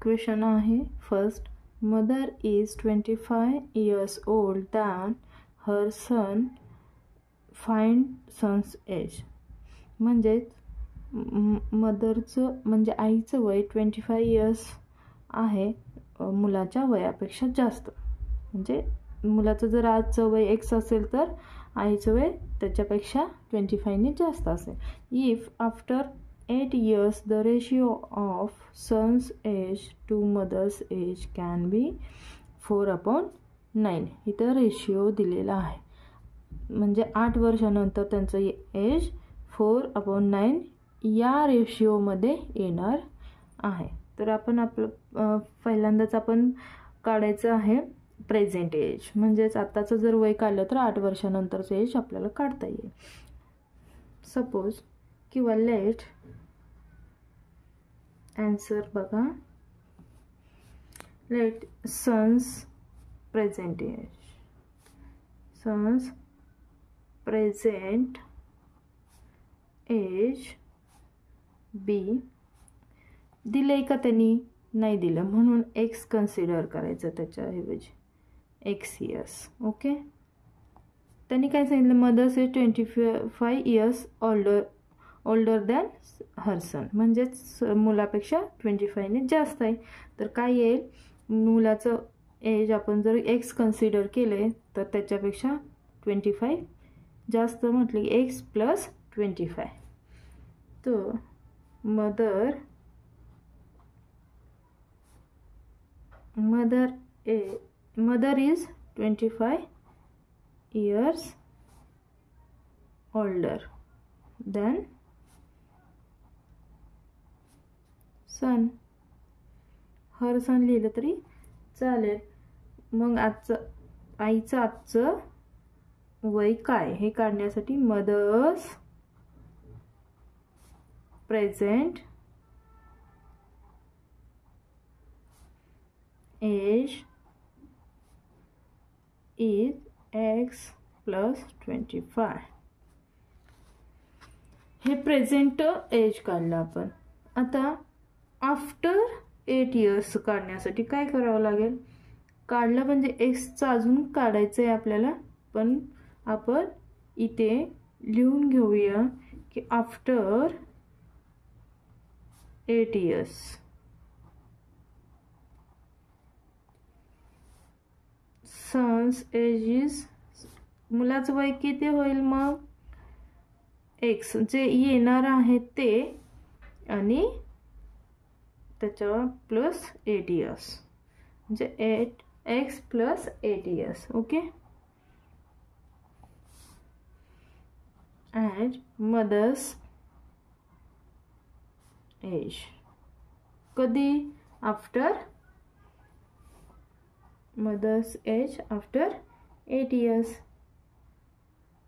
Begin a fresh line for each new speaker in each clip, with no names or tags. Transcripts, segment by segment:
Question आहे first, mother is 25 years old than her son, find son's age. म्हणजेच मदरचं म्हणजे आईचं वय 25 years आहे मुलाच्या वयापेक्षा जास्त. म्हणजे मुलाचं जर आजचं वय x असेल तर आईचं वय त्याच्यापेक्षा 25ने जास्त असेल. If after 8 years the ratio of son's age to mother's age can be 4/9. इथं रेशिओ दिलेला आहे. म्हणजे 8 वर्षानंतर त्यांचं एज 4/9 या रेशिओमध्ये येणार आहे. तर आपण आपलं पहिल्यांदाच आपण काढायचं आहे प्रेझेंट एज. म्हणजेच आत्ताचं जर वय काढलं तर 8 वर्षानंतरचं एज आपल्याला काढता येईल. सपोज किंवा लेट आन्सर बघा, let sons present age, sons present age be. दिलंय का त्यांनी? नाही दिलं, म्हणून एक्स कन्सिडर करायचं त्याच्याऐवजी, एक्स इयर्स. ओके, त्यांनी काय सांगितलं, mother's is 25 years older than her son. म्हणजेच मुलापेक्षा 25ने जास्त आहे. तर काय येईल, मुलाचं एज आपण जर एक्स कन्सिडर केले तर त्याच्यापेक्षा 25 जास्त म्हटले एक्स प्लस 25. तर mother is 25 years older than son. Her son लिहिलं तरी चालेल. मग आईचं आजचं वय काय हे काढण्यासाठी mother's present age is x plus 25. हे प्रेझेंट एज काढलं आपण. आता आफ्टर 8 years काढण्यासाठी काय करावं लागेल, काढलं म्हणजे एक्सचं अजून काढायचं आहे आपल्याला. पण आपण इथे लिहून घेऊया की after 8 years son's age is, मुलाचं वय किती होईल मग, एक्स जे येणार आहे ते आणि त्याच्यावर प्लस 8 years, म्हणजे 8x plus 8 years. Okay, and mother's age कधी, after mother's age after 8 years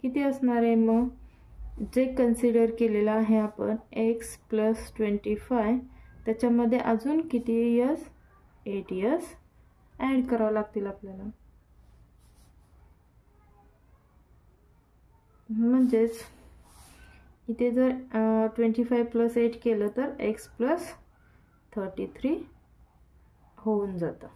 किती असणार आहे मग, जे कन्सिडर केलेलं आहे आपण x प्लस 25 त्याच्यामध्ये अजून किती इयर्स, 8 years ॲड करावं लागतील आपल्याला. म्हणजेच इथे जर 25 प्लस 8 केलं तर x प्लस 33 होऊन जातं.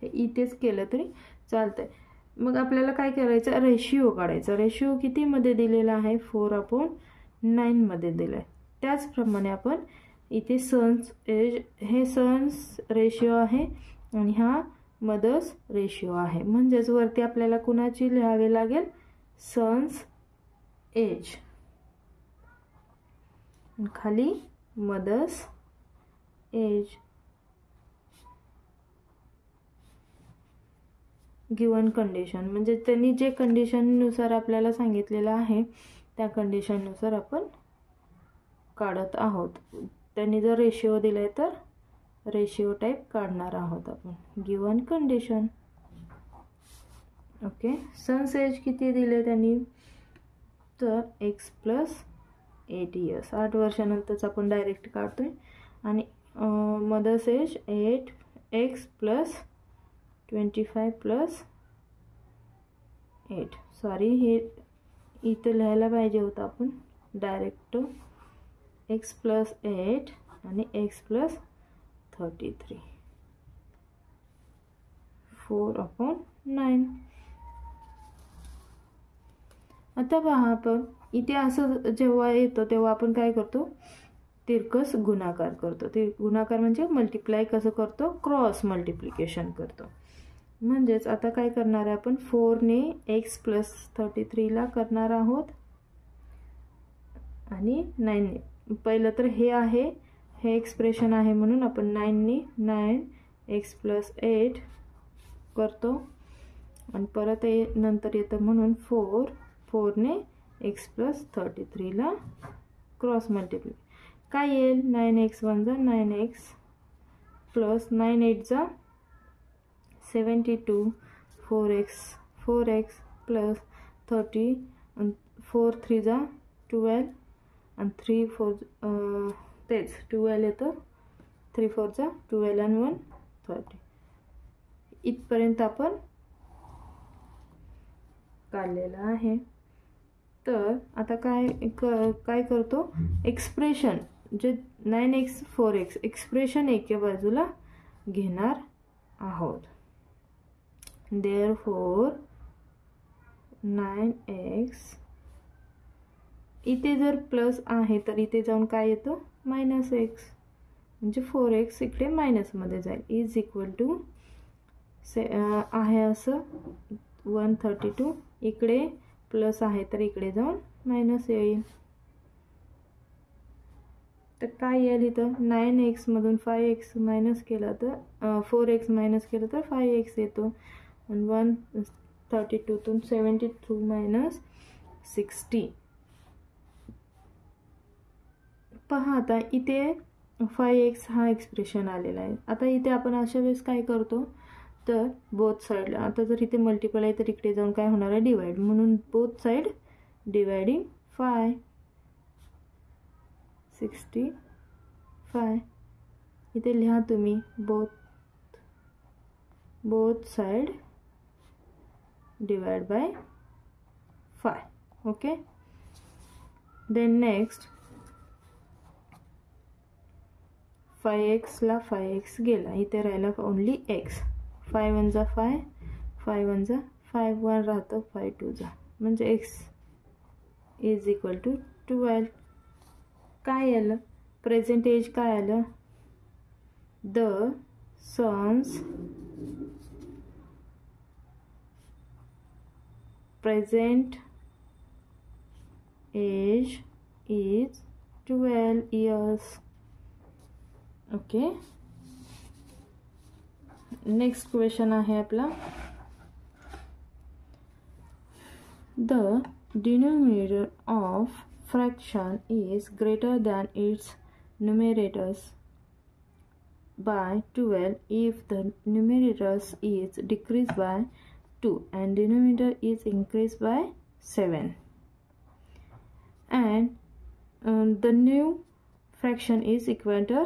हे इथेच केलं तरी चालतंय. मग आपल्याला काय करायचं, रेशिओ काढायचा. रेशिओ कितीमध्ये दिलेला आहे, 4/9 मध्ये दिलं आहे. त्याचप्रमाणे आपण इथे सन्स एज, हे सन्स रेशिओ आहे आणि हा मदर्स रेशिओ आहे. म्हणजेच वरती आपल्याला कुणाची लिहावे लागेल, सन्स एज, खाली मदर्स एज. गिवन कंडिशन म्हणजे त्यांनी जे कंडिशननुसार आपल्याला सांगितलेलं आहे त्या कंडिशननुसार आपण काढत आहोत. त्यांनी जर रेशिओ दिलाय तर रेशिओ टाईप काढणार आहोत आपण, given condition. Okay, son's age किती दिले त्यांनी, तर x प्लस 8 years, 8 वर्षानंतरच आपण डायरेक्ट काढतोय. आणि mother's age 8x plus 25 plus 8. Sorry, हे इथं लिहायला पाहिजे होतं आपण डायरेक्ट, x प्लस 8 आणि x प्लस 33 4/9. आता पहा आपण इथे असं जेव्हा येतं तेव्हा आपण काय करतो, तिरकस गुणाकार करतो. ते गुणाकार म्हणजे मल्टिप्लाय कसं करतो, क्रॉस मल्टिप्लिकेशन करतो. म्हणजेच आता काय करणार आहे आपण 4 ने x प्लस 33 ला करणार आहोत आणि 9 ने. पहिलं तर हे आहे, हे एक्सप्रेशन आहे म्हणून आपण 9 ने 9x प्लस 8 करतो आणि परत नंतर येतं म्हणून 4 ने x प्लस 33 ला क्रॉस मल्टिप्लाय. काय येईल, 9x 1 जा 9x प्लस 9 8 जा 72 4x प्लस 30 आणि 4 3 जा 12 आणि 3 4 तेच 12 येतं, 3 4 जा 12 आणि 1 30. इथपर्यंत आपण काढलेलं आहे. तर आता काय करतो, एक्सप्रेशन जे 9x 4x एक्सप्रेशन एके बाजूला घेणार आहोत. देअरफोर 9x, इथे जर प्लस आहे तर इथे जाऊन काय येतं, -x म्हणजे 4x इकडे मायनसमध्ये जाईल. इज इक्वल टू आहे असं 132, इकडे प्लस आहे तर इकडे जाऊन मायनस येईल. तर काय येईल इथं, 9x मधून 5x मायनस केला तर 4x मायनस केलं तर 5x येतो आणि 132 तून 72 मायनस 60. पहा आता इथे 5x हा एक्सप्रेशन आलेला आहे. आता इथे आपण अशा वेळेस काय करतो, तर बोथ साईडला, आता जर इथे मल्टिपल आहे तर इकडे जाऊन काय होणार आहे, डिवाइड, म्हणून बोथ साईड डिवाइडिंग 5 65. इथे लिहा तुम्ही both side divide by 5. Okay. Then next 5x ला 5x गेला, इथे राहिला ओनली x. 5 1 जा 5, 5 1 जा 5, 1 राहतं, 5 2 जा म्हणजे x इज इक्वल टू 12. काय आलं, प्रेझेंट एज काय आलं, the son's present age is 12 years. Okay. Next question आहे आपला, the denominator of fraction is greater than its numerators by 12 if the numerators is decreased by 2 and denominator is increased by 7 and the new fraction is equator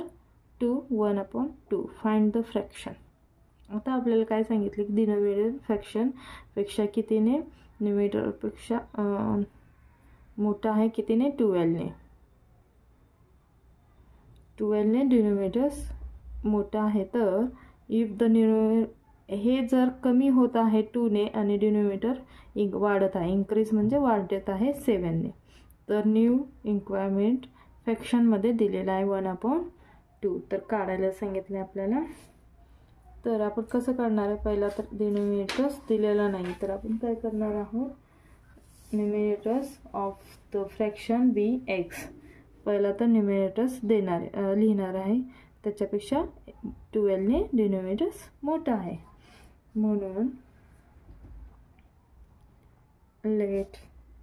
to 1/2. Find the fraction. आता आपल्याला काय सांगितलं की denominator fraction पेक्षा कितीने numerator पेक्षा मोठा आहे, कितीने, 12 ने डिनोमिनेटर्स मोठा आहे. तर इफ द हे जर कमी होत आहे 2 ने आणि डिनोमिनेटर वाढत आहे, इन्क्रीज म्हणजे वाढत आहे 7 ने, तर न्यू इन्क्वायरमेंट फ्रॅक्शनमध्ये दिलेला आहे 1/2. तर काढायला सांगितले आपल्याला. तर आपण कसं काढणार आहे, पहिला तर डिनोमिनेटर्स दिलेला नाही, तर आपण काय करणार आहोत, numerators of the fraction be x, पहिला तर न्यूमरेटर्स लिहिणार आहे, त्याच्यापेक्षा 12 ने डिनोमिनेटर्स मोठा आहे, म्हणून let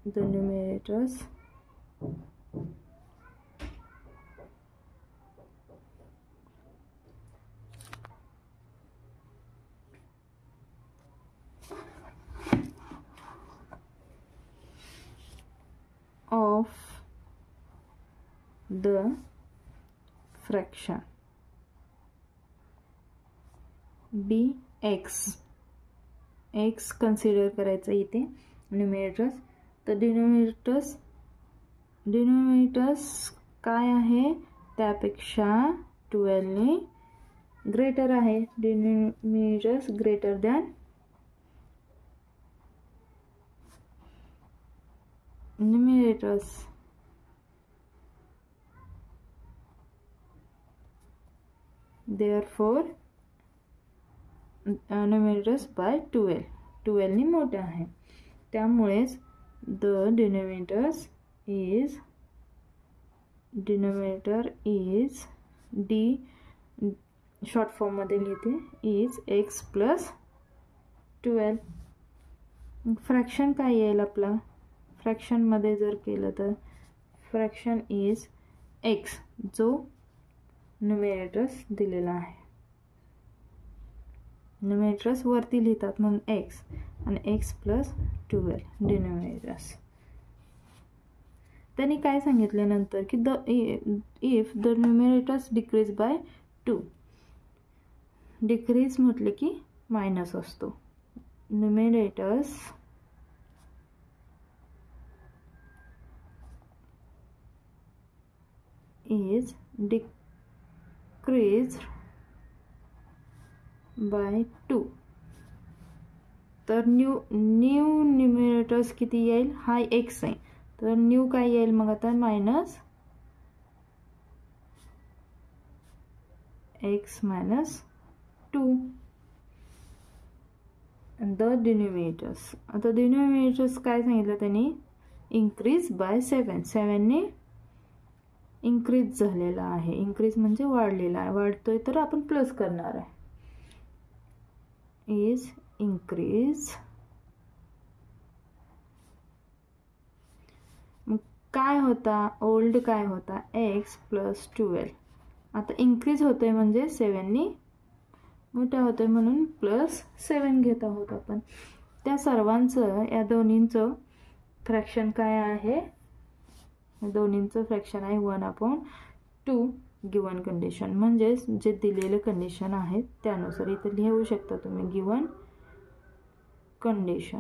the numerators of the fraction b x. x consider करायचं इथे न्यूमरेटर्स. तर डिनोमिनेटर्स काय आहे, त्यापेक्षा 12 ने ग्रेटर आहे, denominators greater than numerators. Therefore numerators by 12 नी मोठे आहे. त्यामुळेच denominator is D, short form मध्ये लिहिते, इज x प्लस 12. फ्रॅक्शन काय येईल आपला, फ्रॅक्शन मध्ये जर केलं तर फ्रॅक्शन इज x, जो न्यूमरेटर्स दिलेला आहे. न्यूमरेटर्स वरती लिहितात म्हणून x आणि x प्लस 12 डिनोमिनेटर्स. त्यांनी काय सांगितलं नंतर की if the numerators decrease by 2. Decrease म्हटले की मायनस असतो. Numerators is decrease by 2. तर न्यू न्यूमरेटर्स किती येईल, हा x आहे, तर न्यू काय येईल मग आता minus x minus 2. The denominators, आता डिनोमिनेटर्स काय सांगितलं त्यांनी, इन्क्रीज बाय 7 ने इन्क्रीज झालेला आहे. इन्क्रीज म्हणजे वाढलेला आहे, वाढतोय तर आपण प्लस करणार आहे. इज इन्क्रीज, काय होता ओल्ड, काय होता x प्लस 12. आता इन्क्रीज होतोय म्हणजे 7 नी मोठा होतोय म्हणून प्लस 7 घेत आहोत आपण. त्या सर्वांचं, या दोन्हींचं फ्रॅक्शन काय आहे, दोन्हींचं फ्रॅक्शन आहे 1/2 गिवन कंडिशन, म्हणजे जे दिलेले कंडिशन आहेत त्यानुसार इथे लिहू शकता तुम्ही गिवन कंडिशन.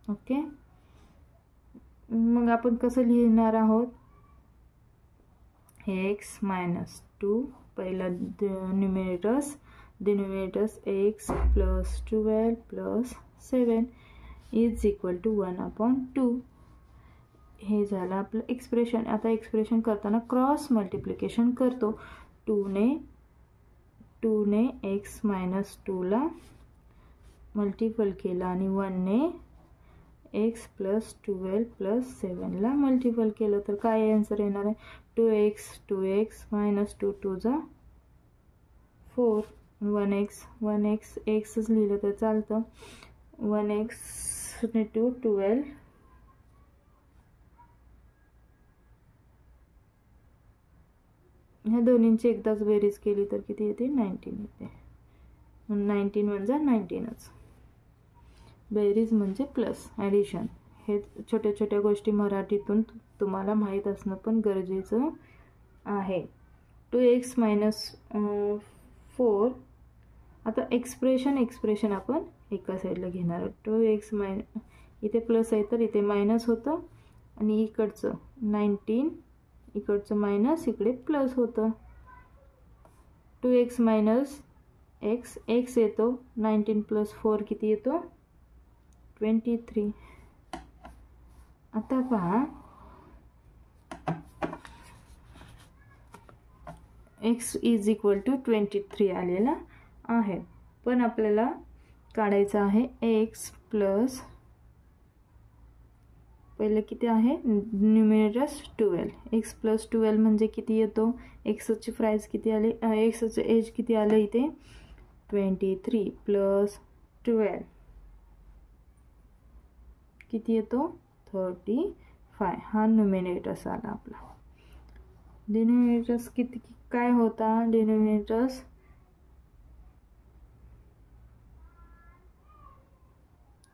ओके, मग आपण कसं लिहिणार आहोत, x मायनस 2 पहिला numerators, denominators x plus 12 plus 7 is equal to 1/2. हे झालं आपलं एक्सप्रेशन. आता एक्सप्रेशन करताना क्रॉस मल्टिप्लिकेशन करतो. 2 ने x मायनस 2 ला मल्टिपल केला आणि 1 ने x प्लस 12 प्लस 7 ला मल्टिपल केलं तर काय आन्सर येणार आहे, 2x मायनस 2 2 जा 4, 1x xच लिहिलं तर चालतं. 1x ने 2 12, ह्या दोन्हींची एकदाच बेरीज केली तर किती येते, 19 येते. 19 म्हणजे 19च. बेरीज म्हणजे प्लस, ॲडिशन. हे छोट्या छोट्या गोष्टी मराठीतून तुम्हाला माहीत असणं पण गरजेचं आहे. 2x minus 4. आता एक्सप्रेशन आपण एका साईडला घेणार. 2x मायनस, इथे प्लस आहे तर इथे मायनस होतं आणि इकडचं 19, इकडचं मायनस, इकडे प्लस होतं. 2x मायनस x येतो, 19 प्लस 4 किती येतो, 23. आता पहा, x इज इक्वल टू 23 आलेला आहे, पण आपल्याला काढायचं आहे x प्लस, पहिले किती आहे न्यूमरेटर्स 12. x प्लस 12 म्हणजे किती येतो, एक्सची प्राइस किती आली, एक्सचे एज किती आलं इथे 23 प्लस 12 किती येतो 35. हा न्यूमरेटर्स आला आपला. डिनोमिनेटर्स किती काय होता, denominators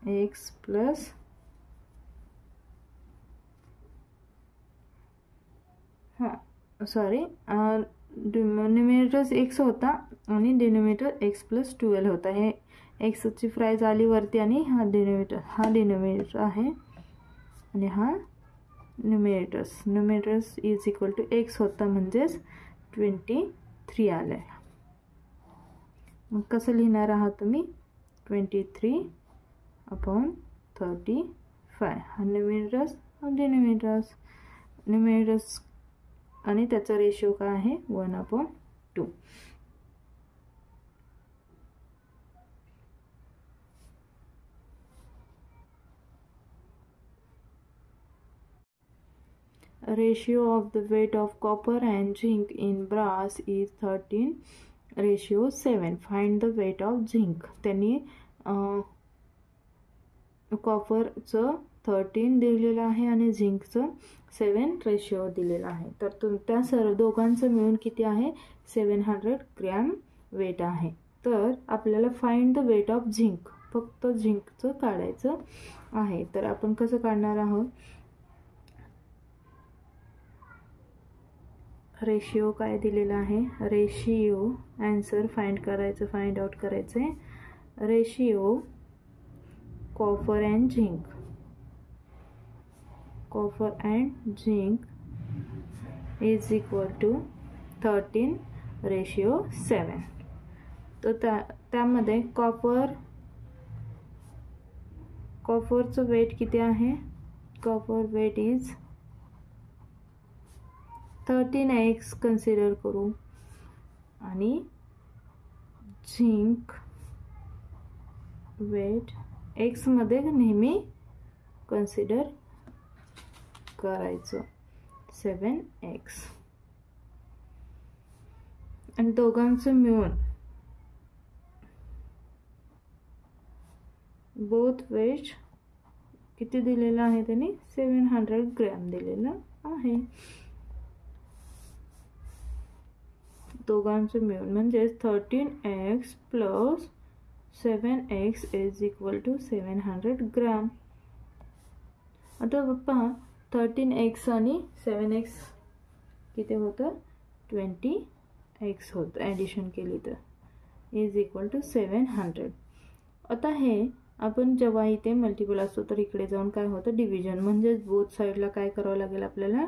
x plus numerators x होता आणि डिनोमिनेटर x प्लस 12 होता. हे एक्सची प्राइस आली वरती आणि हा डिनोमिनेटर आहे आणि हा numerators is equal to x होता, म्हणजेच 23 आलं आहे. मग कसं लिहिणार आहात तुम्ही? 23/35. हा न्यूमरेटर्स आणि डिनोमिनेटर्स. न्यूमरेटर्स आणि त्याचा रेशिओ काय आहे? 1/2. Ratio of the weight of copper and zinc in brass is 13:7. Find the weight of zinc. त्यांनी कॉपरचं 13 दिलेलं आहे आणि झिंकचं 7 रेशिओ दिलेला आहे. तर त्या सर्व दोघांचं मिळून किती आहे? 700 ग्रॅम वेट आहे. तर आपल्याला find the weight of zinc, फक्त झिंकचं काढायचं आहे. तर आपण कसं काढणार आहोत? रेशिओ काय दिलेला आहे? रेशिओ आन्सर फाइंड करायचं, फाइंड आउट करायचं आहे. Ratio copper and zinc, copper and zinc is equal to 13:7. तर त्यामध्ये कॉपरचं वेट किती आहे? Copper weight is 13x consider करू आणि झिंक वेट x मध्ये नेहमी कन्सिडर करायचं 7x. आणि दोघांचं मिळून बोथ वेट किती दिलेलं आहे? त्यांनी 700 ग्रॅम दिलेलं आहे. दोघांचं मिळून म्हणजे 13x + 7x is equal to 700 gram. आता पहा 13x आणि 7x किती होतं? 20x होतं. ॲडिशन केली तर इज इक्वल टू 700. आता हे आपण जेव्हा इथे मल्टिपल असतो तर इकडे जाऊन काय होतं? डिव्हिजन. म्हणजे बोथ साईडला काय करावं लागेल आपल्याला?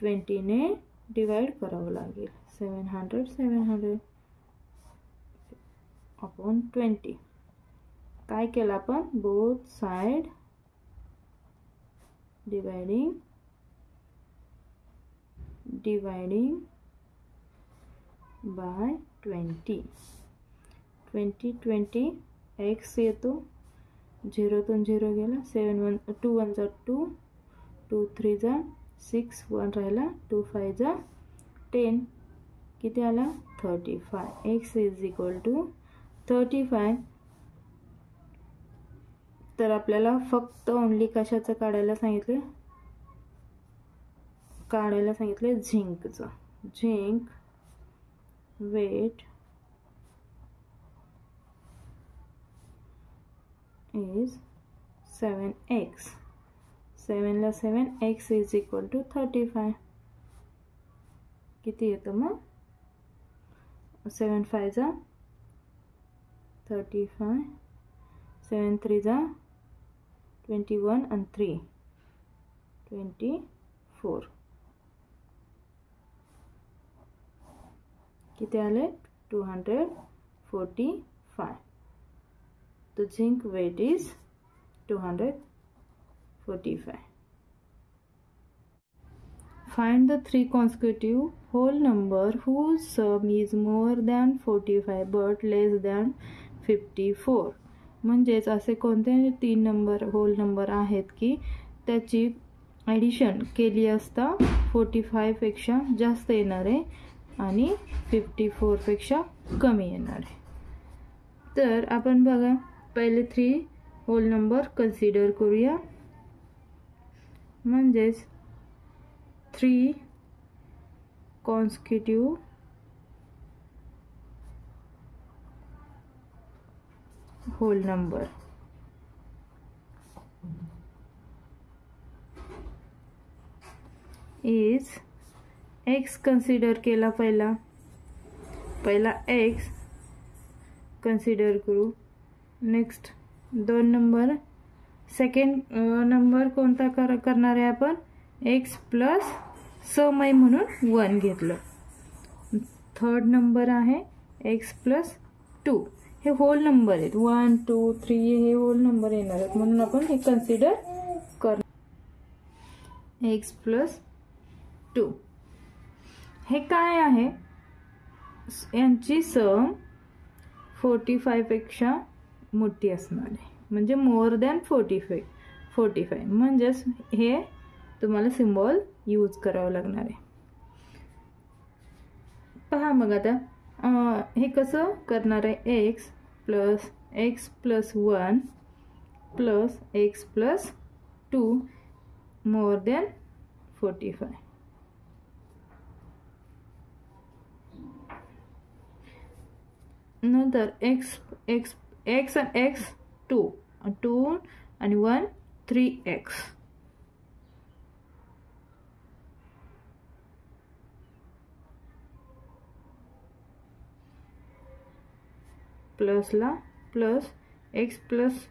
20 ने डिवाइड करावं लागेल. 700 अपॉन 20. काय केलं आपण? Both side dividing by 20. 20 x येतो, 0 तून 0 गेला, 2 1 जा 2, 2 3 जा 6, 1 राहिला, 2 5 जा 10. किती आला? 35. x is equal to 35. तर आपल्याला फक्त ओनली कशाचं काढायला सांगितले? झिंकचं. Zinc weight is 7x. 7 ला 7, x इज इक्वल टू 35. किती येतं मग? 7 5 जा 35, 7 3 जा 21 and 3 24. किती आले? 245. The zinc weight is 245. Find the 3 consecutive whole number whose sum is more than 45 but less than 54. म्हणजेच असे कोणते 3 नंबर होल नंबर आहेत की त्याची ॲडिशन केली असता 45 पेक्षा जास्त येणार आहे आणि 54 पेक्षा कमी येणार आहे. तर आपण बघा पहिले 3 होल नंबर कन्सिडर करूया. म्हणजेच 3 consecutive whole number is x consider केला. पहिला x कन्सिडर करू. नेक्स्ट 2 नंबर, सेकंड नंबर कोणता करणार आहे आपण? x प्लस सम आहे म्हणून 1 घेतलं. थर्ड नंबर आहे एक्स प्लस 2. हे होल नंबर आहेत, 1 2 3 हे होल नंबर येणार आहेत, म्हणून आपण हे कन्सिडर कर एक्स प्लस 2. हे काय आहे, यांची सम 45 पेक्षा मोठी असणार आहे, म्हणजे मोर दॅन 45 म्हणजेच हे तुम्हाला सिम्बॉल यूज करावं लागणार आहे. पहा मग आता हे कसं करणार आहे, x plus 1 plus x plus 2 more than 45. नंतर एक्स आणि एक्स 2 आणि 1 3x प्लसला प्लस एक्स प्लस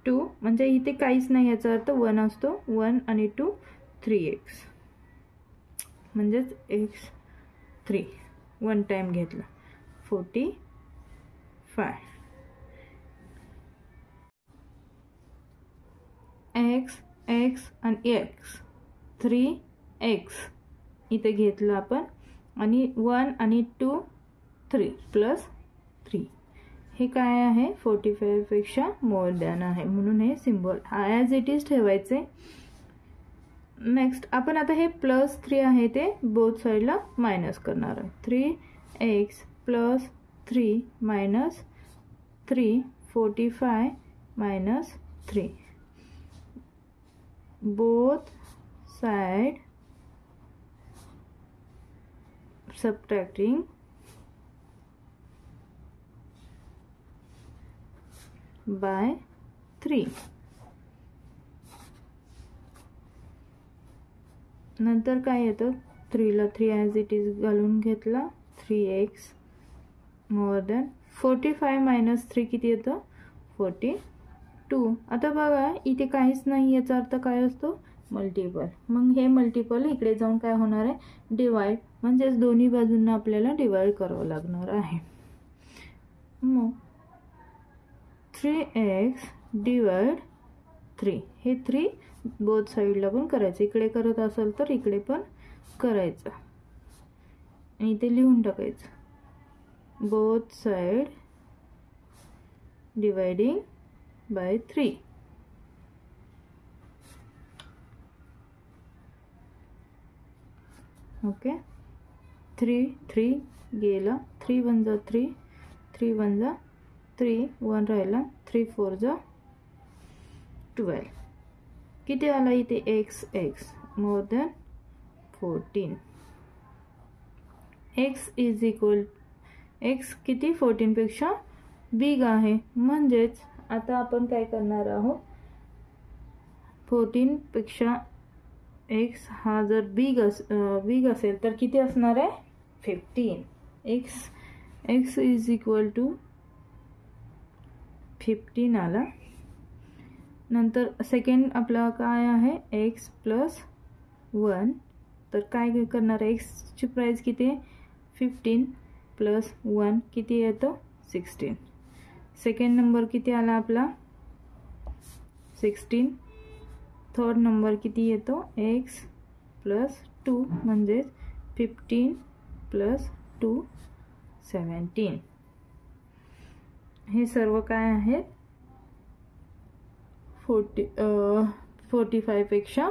2 म्हणजे इथे काहीच नाही, याचा अर्थ 1 असतो, 1 आणि 2 3x म्हणजेच एक्स 3 1 टाइम घेतला 45. एक्स आणि एक्स 3x इथे घेतलं आपण, आणि 1 आणि 2 3 प्लस 3 हे काय आहे, 45 पेक्षा मोर दॅन आहे, म्हणून हे सिम्बॉल ॲज इट इज ठेवायचे. नेक्स्ट आपण आता हे प्लस 3 आहे ते बोथ साईडला मायनस करणार आहे. 3x plus 3 minus 3 45 minus 3 both side subtracting by 3. नंतर काय येतं, 3 ला 3 ॲज इट इज घालून घेतला, 3x मोर दॅन 45 मायनस 3 किती येतं, 42. आता बघा इथे काहीच नाही, याचा अर्थ काय असतो, मल्टिपल. मग हे मल्टिपल इकडे जाऊन काय होणार आहे, डिवाइड, म्हणजेच दोन्ही बाजूंना आपल्याला डिवाइड करावं लागणार आहे. मग 3x डिवाइड 3 हे 3 बोथ साईडला पण करायचं, इकडे करत असेल तर इकडे पण करायचं, आणि इथे लिहून टाकायचं both side dividing by 3. Okay, 3 गेला, 3 1 जा 3 3 1 जा 3 1 राहिला, 3 4 जा 12 किती आला इथे, x मोर दॅन 14. x किती 14 पेक्षा बिग आहे, म्हणजेच आता आपण काय करणार आहोत, 14 पेक्षा x हा जर बिग असेल तर किती असणार आहे, 15. x इज इक्वल टू 15 आला. नंतर सेकंड आपला काय आहे, x प्लस 1, तर काय करणार आहे, x ची प्राइस किती आहे, 15 प्लस 1 किती येतं, 16. सेकंड नंबर किती आला आपला, 16. थर्ड नंबर किती येतो, x प्लस 2 म्हणजेच 15 प्लस 2 17. हे सर्व काय आहेत, 45 पेक्षा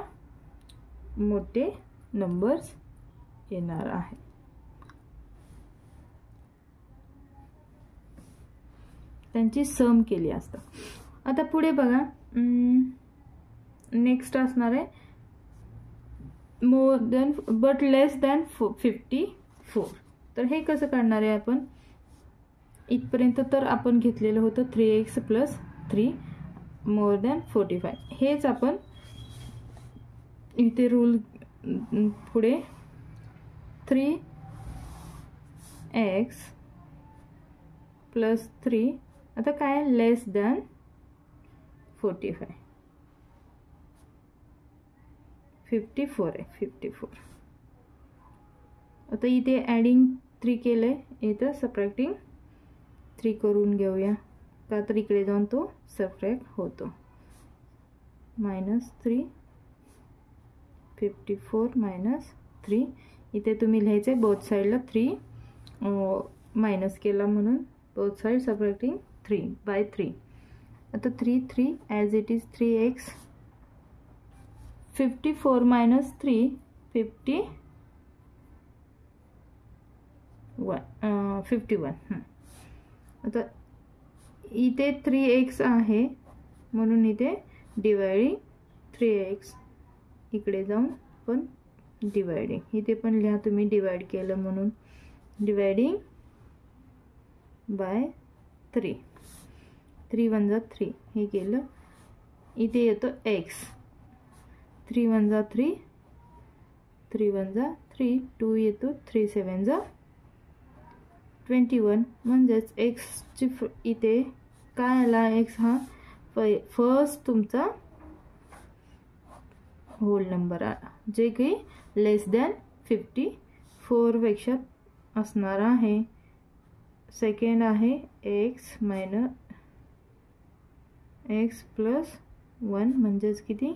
मोठे नंबर्स येणार आहेत. त्यांची सम केली असता. आता पुढे बघा, नेक्स्ट असणार आहे more than but less than 54. तर हे कसं काढणार आहे आपण, इथपर्यंत तर आपण घेतलेलं होतं 3x प्लस 3 मोर दॅन 45. हेच आपण इथे रूल पुढे 3x प्लस 3 आता काय, लेस दॅन 45 54 आहे, 54. आता इथे ॲडिंग 3 केले, इथं सबट्रॅक्टिंग 3 करून घेऊया, का तर इकडे जाऊन तो सबट्रॅक्ट होतो. -3 54 -3. इथे तुम्ही लिहायचे बोथ साईडला 3 मायनस केला म्हणून बोथ साईड सबट्रॅक्टिंग 3/3. आता 3 ॲज इट इज 3x. 54 - 3 51. आता इथे 3x आहे म्हणून इथे डिवायडिंग 3x, इकडे जाऊन पण डिवायडिंग, इथे पण लिहा तुम्ही डिवाइड केलं म्हणून डिवायडिंग बाय 3. 3 1 जा 3 हे केलं, इथे येतो x. 3 1 जा 3, 3 1 जा 3, 2 येतो, 3 7 जा 21. म्हणजेच x ची इथे काय आला, x हा फर्स्ट तुमचा होल नंबर आला, जे की लेस दॅन 54 पेक्षा असणार आहे. सेकंड आहे x + 1 म्हणजेच किती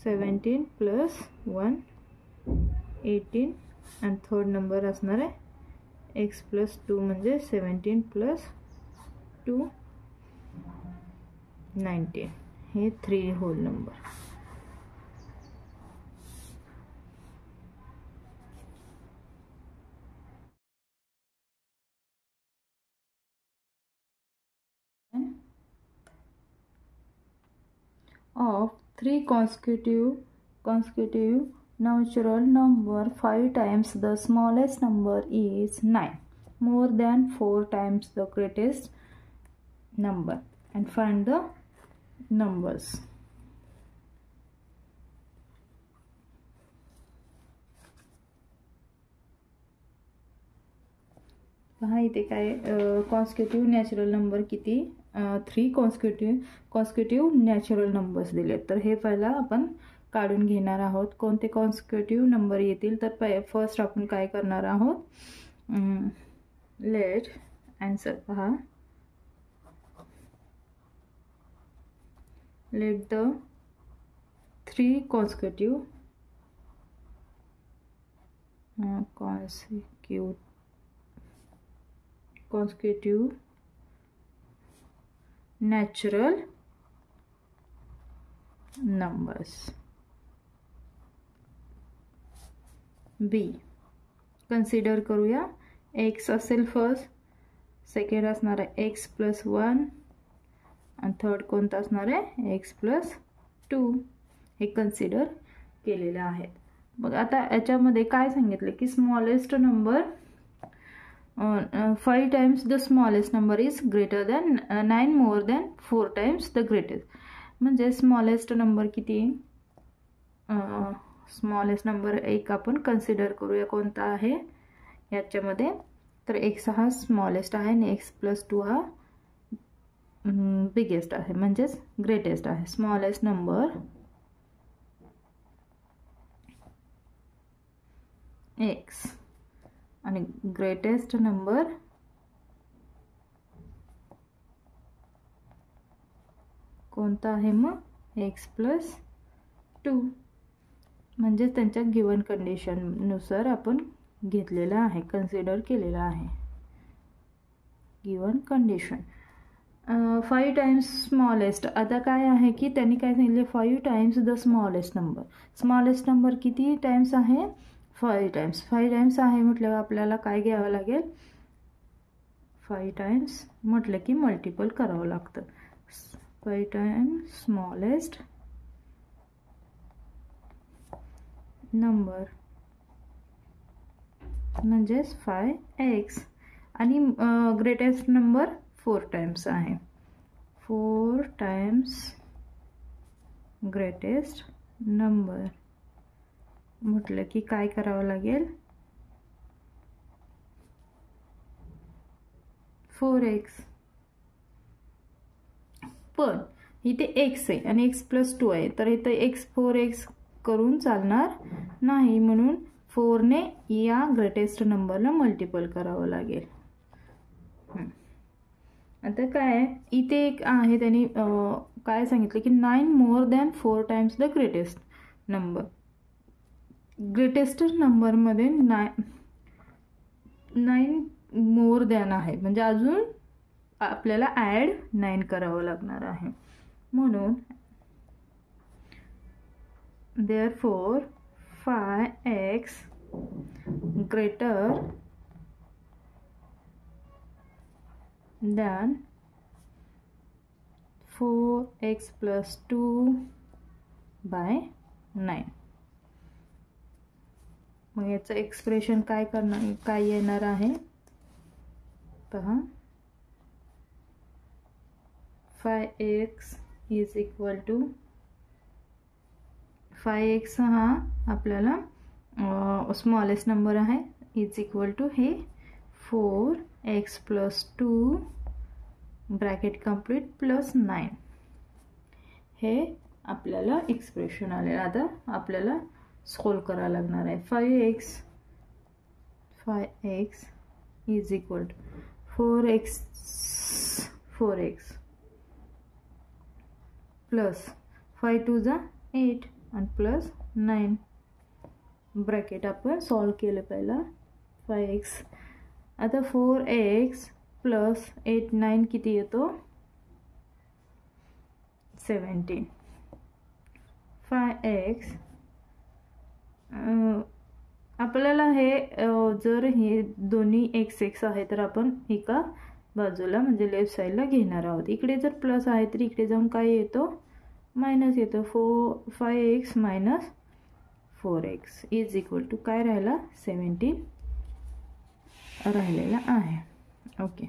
17 + 1 18. आणि थर्ड नंबर असणार आहे x + 2 म्हणजे 17 + 2 19. हे 3 hole number. Of 3 consecutive natural number 5 times the smallest number is 9, more than 4 times the greatest number, and find the numbers. पहा इथे काय कॉन्स्टिट्यूटिव्ह नॅचरल नंबर किती 3 कॉन्स्टिट्यूटिव्ह नॅचरल नंबर्स दिले. तर हे पहिला आपण काढून घेणार आहोत. कोणते कॉन्स्टिट्यूटिव्ह नंबर येतील तर फर्स्ट आपण काय करणार आहोत, लेट आन्सर पहा, let the 3 consecutive natural numbers. B consider करूया. x असेल फर्स्ट, सेकंड असणार आहे x + 1 आणि थर्ड कोणता असणार आहे x + 2. हे कन्सिडर केलेले आहेत. मग आता याच्यामध्ये काय सांगितलं की smallest number 5 times the smallest number is greater than 9 more than 4 times the greatest. म्हणजे स्मॉलेस्ट नंबर किती, स्मॉलेस्ट नंबर एक आपण कन्सिडर करूया कोणता आहे याच्यामध्ये. तर x हा स्मॉलेस्ट आहे आणि x + 2 हा बिगेस्ट आहे म्हणजेच ग्रेटेस्ट आहे. स्मॉलेस्ट नंबर x आणि ग्रेटेस्ट नंबर कोणता आहे मग x + 2. म्हणजे त्यांच्या गिवन कंडिशननुसार आपण घेतलेला आहे, कन्सिडर केलेला आहे गिवन कंडिशन. 5 times smallest. आता काय आहे की त्यांनी काय सांगितले 5 times the smallest number. Smallest number किती टाइम्स आहे 5 times. 5 times आहे म्हटल्यावर आपल्याला काय घ्यावं लागेल, 5 times म्हटलं की मल्टिपल करावं लागतं. 5 times स्मॉलेस्ट नंबर म्हणजेच 5x आणि ग्रेटेस्ट नंबर 4 times आहे. 4 times ग्रेटेस्ट नंबर म्हटलं की काय करावं लागेल 4x. पण इथे x आहे आणि x + 2 आहे तर इथे 4x करून चालणार नाही म्हणून 4ने या ग्रेटेस्ट नंबरला मल्टिपल करावं लागेल. आता काय इथे एक आहे, त्यांनी काय सांगितलं की 9 more than 4 times the greatest number. Greatest नंबरमध्ये 9 मोर दॅन आहे, म्हणजे अजून आपल्याला ॲड 9 करावं लागणार आहे. म्हणून therefore 5x greater than 4x plus 2 by 9. मग याचं एक्सप्रेशन काय येणार आहे पहा. 5x is equal to 5x हा आपल्याला स्मॉलेस्ट नंबर आहे, इज इक्वल टू हे 4x plus 2 bracket complete plus 9. हे आपल्याला एक्सप्रेशन आले. आता आपल्याला सॉल्व करायला लागणार आहे. 5x is equal to 4x plus 5 2 जा 8 आणि प्लस 9 ब्रॅकेट आपण सॉल्व केलं पहिला. 5x आता 4x प्लस 8 9 किती येतो 17. 5x आपल्याला हे जर हे दोन्ही x आहे तर आपण एका बाजूला म्हणजे लेफ्ट साईडला घेणार आहोत. इकडे जर प्लस आहे तर इकडे जाऊन काय येतो मायनस येतो. 5x minus 4x is equal to काय राहिला 17 राहिलेला आहे. ओके.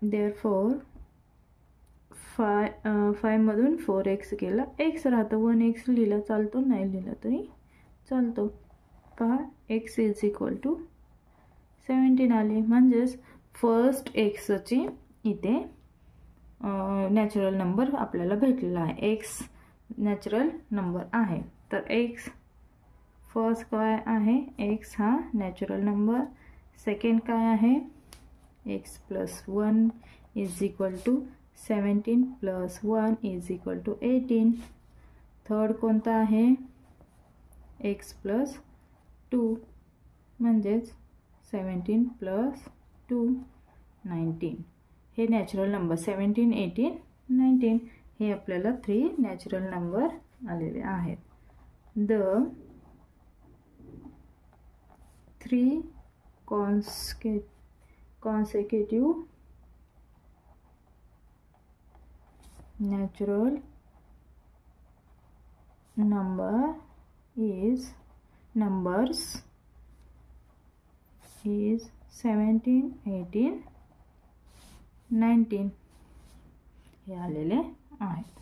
therefore 5 मधून 4x गेला, x राहतो. 1x लिहिला चालतो, नाही लिहिला तरी चालतो. पहा x इज इक्वल टू 17 आले. म्हणजेच फर्स्ट एक्सची इथे नॅचरल नंबर आपल्याला भेटलेला आहे. एक्स नॅचरल नंबर आहे. तर एक्स फर्स्ट काय आहे, एक्स हा नॅचरल नंबर. सेकंड काय आहे, x plus 1 is equal to 17 plus 1 is equal to 18. Third कोणता आहे, एक्स प्लस 2 म्हणजेच 17 प्लस 2 19. हे नॅचरल नंबर 17 18 19 हे आपल्याला 3 नॅचरल नंबर आलेले आहेत. The 3 consecutive natural numbers is 17 18 19 हे आलेले आहेत.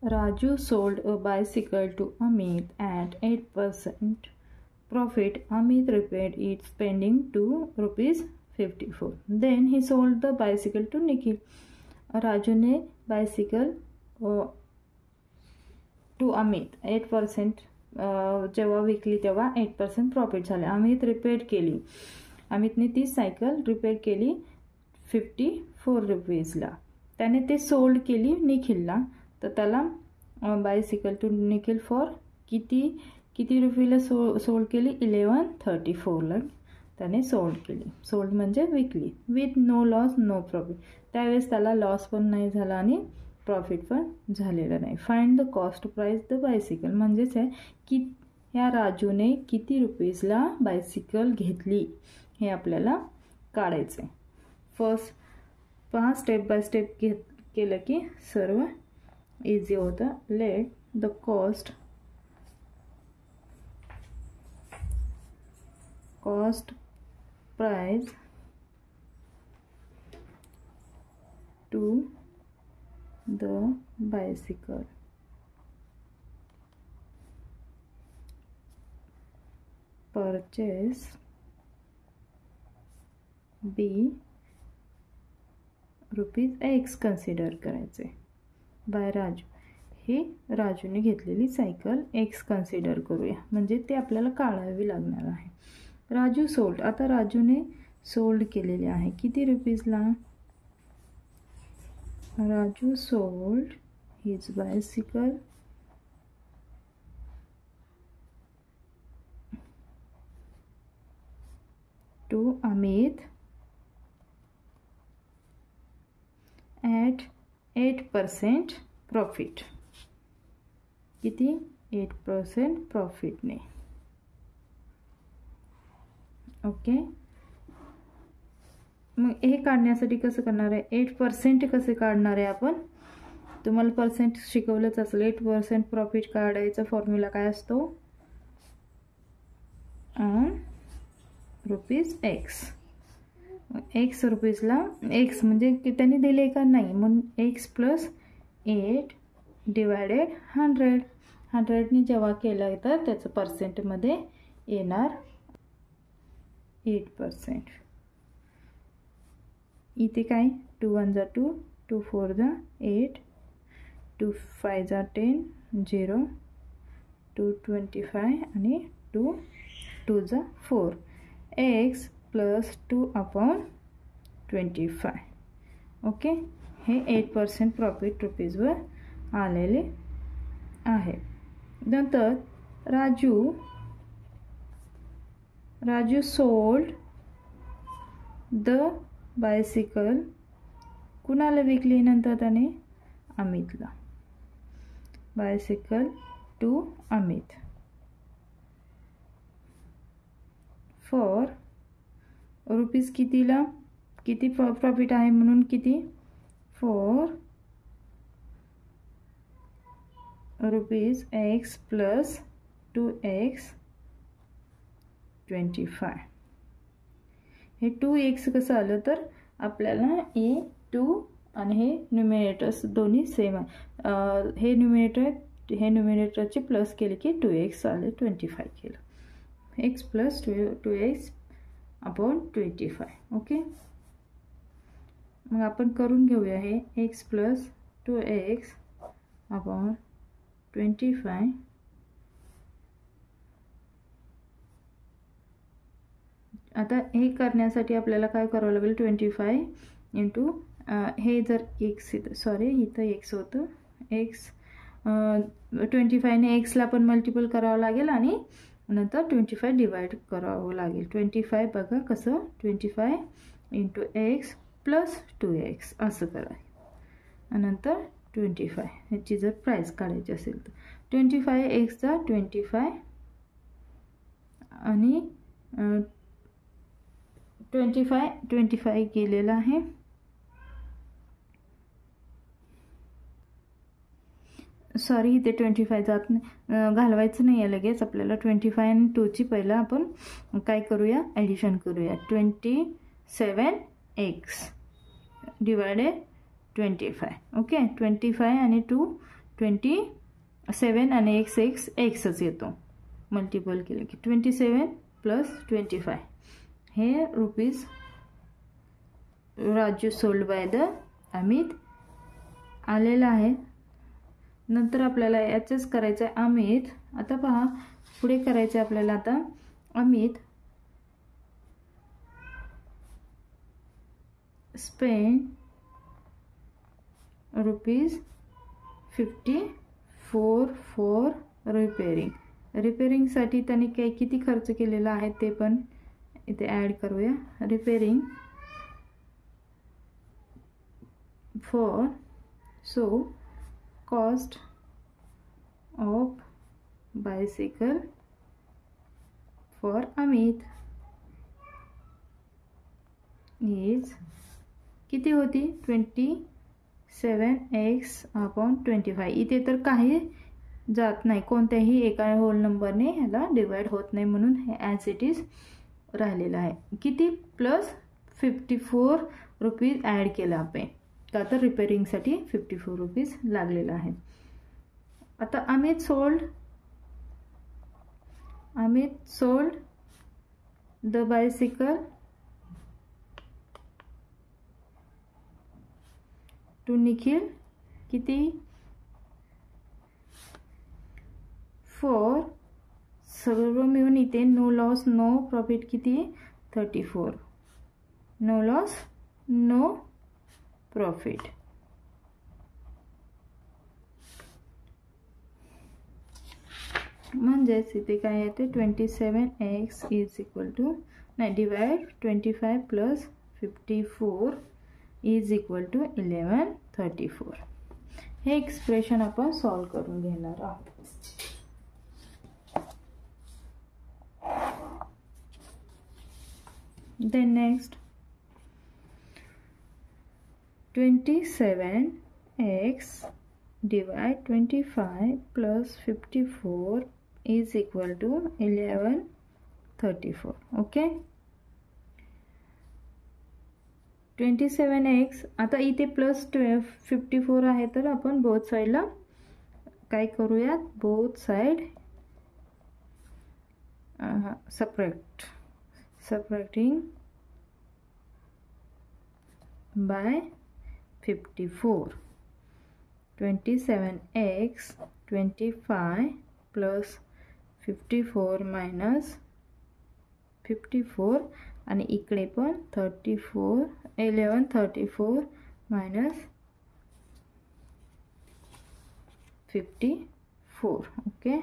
Raju sold a bicycle to Amit at 8% profit. Amit repaired it spending ₹54. Then he sold the bicycle to Nikhil. Raju ने बायसिकल टू अमित 8% जेव्हा विकली तेव्हा 8% प्रॉफिट झाले. अमित रिपेअर केली, अमितने ती सायकल रिपेअर केली ₹54. त्याने ते सोल्ड केली निखिलला, तर त्याला बायसिकल टू निखिल फॉर किती रुपयाला सोल्ड केली 1134ला त्याने सोल्ड केली. सोल्ड म्हणजे विकली. With no loss no profit. त्यावेळेस त्याला लॉस पण नाही झाला आणि प्रॉफिट पण झालेलं नाही. Find the cost price the bicycle म्हणजेच आहे की ह्या राजूने किती रुपीजला बायसिकल घेतली हे आपल्याला काढायचं आहे. फर्स्ट पहा स्टेप बाय स्टेप केलं की सर्व इझी होतं. Let the cost price to the bicycle. Purchase be ₹x consider करायचे बाय राजू. हे राजूने घेतलेली सायकल x कन्सिडर करूया, म्हणजे ते आपल्याला काढावी लागणार आहे. राजू सोल्ड, आता राजूने सोल्ड केलेले आहे किती रुपीजला? Raju sold his bicycle to Amit at 8% profit. किती? 8% प्रॉफिटने. ओके, मग हे काढण्यासाठी कसं करणार आहे? 8% कसे काढणार आहे आपण? तुम्हाला पर्सेंट शिकवलंच असेल. 8% प्रॉफिट काढायचा फॉर्म्युला काय असतो? ₹x. x रुपीजला x म्हणजे त्यांनी दिले का नाही, म्हणून x + 8 / 100. 100ने जेव्हा केलं तर त्याचं पर्सेंटमध्ये येणार 8%. इथे काय? 2 1 जा 2, 2 4 जा 8, 2 5 जा 10, 0, 2 25 आणि 2 2 जा 4. x + 2/25. ओके, हे 8% प्रॉफिट रुपीजवर आलेले आहे. नंतर राजू सोल्ड द बायसिकल. कुणाला विकली नंतर त्याने? अमितला. Bicycle to Amit for rupees कितीला? किती प्रॉफिट आहे म्हणून किती? For ₹x + 2x 25. हे 2x कसं आलं तर आपल्याला e2 आणि हे न्यूमरेटर्स दोन्ही सेम आहे. हे न्यूमरेटरचे प्लस केले की 2x आले, 25 केलं. x + 2x/25. ओके, मग आपण करून घेऊया हे x + 2x/25. आता हे करण्यासाठी आपल्याला काय करावं लागेल? 25 इंटू हे जर x इथं x होतं, x 25ने xला पण मल्टिपल करावं लागेल आणि नंतर 25 डिवाइड करावं लागेल. 25 बघा कसं, 25 इंटू x + 2x असं करा. नंतर 25 ह्याची जर प्राईस काढायची असेल तर 25x चा 25 आणि 25 केलेला आहे. सॉरी, इथे 25 जात नाही, घालवायचं नाही आहे लगेच. आपल्याला 25 आणि 2ची पहिला आपण काय करूया? ॲडिशन करूया. 27x / 25. ओके, 25 आणि 2 27 आणि xच येतो मल्टिपल केलं की 27 + 25. हे rupees Raju sold by the Amit आलेला आहे. नंतर आपल्याला याचंच करायचं आहे अमित. आता पहा पुढे करायचं आहे आपल्याला. आता अमित स्पेंड ₹54 फॉर रिपेअरिंग. रिपेअरिंगसाठी त्यांनी किती खर्च केलेला आहे ते पण इथे ॲड करूया. Repairing for cost of bicycle for Amit is किती होती? 27x/25. इथे तर काही जात नाही, कोणत्याही एका होल नंबरने ह्याला डिवाइड होत नाही, म्हणून हे ॲज इट इज राहिलेलं आहे. किती? +54 रुपीज ॲड केला आपण, का तर रिपेअरिंगसाठी 54 रुपीज लागलेला आहे. आता Amit sold the bicycle to Nikhil किती 4 सर्व मिळून इथे नो लॉस नो प्रॉफिट किती 34 नो लॉस नो प्रॉफिट. म्हणजेच इथे काय येते 27x इज इक्वल टू नाही divide 25 plus 54 is equal to 1134. हे एक्सप्रेशन आपण सॉल्व करून घेणार आहोत. Then next 27x divide 25 plus 54 is equal to 1134. Okay, 27x आता इथे प्लस 54 आहे तर आपण बोथ साइडला काय करूयात both side subtracting by 54. 27x 25 plus 54 minus 54 आणि इकडे पण 34 1134 minus 54. ओके,